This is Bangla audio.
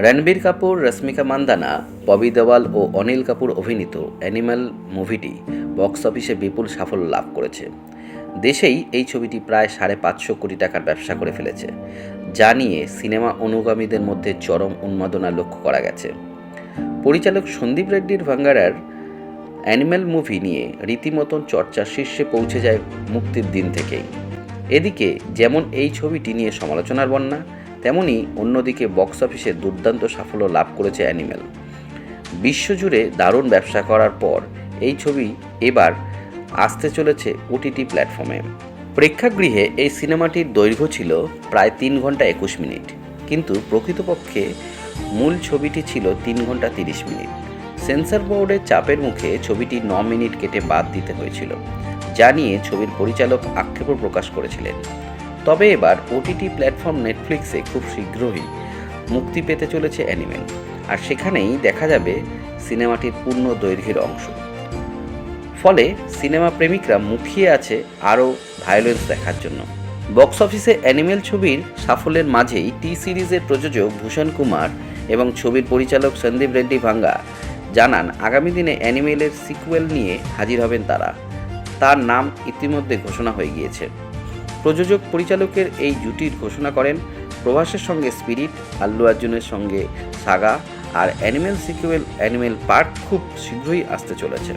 রণবীর কাপুর, রশ্মিকা মান্দানা, ববি দেওয়াল ও অনিল কাপুর অভিনীত অ্যানিম্যাল মুভিটি বক্স অফিসে বিপুল সাফল্য লাভ করেছে। দেশেই এই ছবিটি প্রায় 550 কোটি টাকার ব্যবসা করে ফেলেছে, যা নিয়ে সিনেমা অনুগামীদের মধ্যে চরম উন্মাদনা লক্ষ্য করা গেছে। পরিচালক সন্দীপ রেড্ডির ভাঙ্গারার অ্যানিম্যাল মুভি নিয়ে রীতিমতন চর্চার শীর্ষে পৌঁছে যায় মুক্তির দিন থেকেই। এদিকে যেমন এই ছবিটি নিয়ে সমালোচনার বন্যা, তেমনি অন্যদিকে বক্স অফিসে দুর্দান্ত সাফল্য লাভ করেছে অ্যানিম্যাল। বিশ্বজুড়ে দারুণ ব্যবসা করার পর এই ছবি এবার আসতে চলেছে ওটিটি প্ল্যাটফর্মে। প্রেক্ষাগৃহে এই সিনেমাটির দৈর্ঘ্য ছিল প্রায় 3 ঘন্টা 21 মিনিট, কিন্তু প্রকৃতপক্ষে মূল ছবিটি ছিল 3 ঘন্টা 30 মিনিট। সেন্সর বোর্ডের চাপের মুখে ছবিটি 9 মিনিট কেটে বাদ দিতে হয়েছিল, যা নিয়ে ছবির পরিচালক আক্ষেপও প্রকাশ করেছিলেন। তবে এবার ওটিটি প্ল্যাটফর্ম নেটফ্লিক্সে খুব শীঘ্রই মুক্তি পেতে চলেছে অ্যানিমেল, আর সেখানেই দেখা যাবে সিনেমাটির পূর্ণ দৈর্ঘ্যের অংশ। ফলে সিনেমা প্রেমিকরা মুখিয়ে আছে আরও ভায়োলেন্স দেখার জন্য। বক্স অফিসে অ্যানিমেল ছবির সাফল্যের মাঝেই টি সিরিজের প্রযোজক ভূষণ কুমার এবং ছবির পরিচালক সন্দীপ রেড্ডি ভাঙ্গা জানান, আগামী দিনে অ্যানিমেলের সিকুয়েল নিয়ে হাজির হবেন তারা। তার নাম ইতিমধ্যে ঘোষণা হয়ে গিয়েছে। প্রযোজক পরিচালকের এই জুটির ঘোষণা করেন প্রভাসের সঙ্গে স্পিরিট, আল্লু অর্জুনের সঙ্গে সাগা, আর অ্যানিমেল সিকুয়েল অ্যানিমেল পার্ট খুব শীঘ্রই আসতে চলেছে।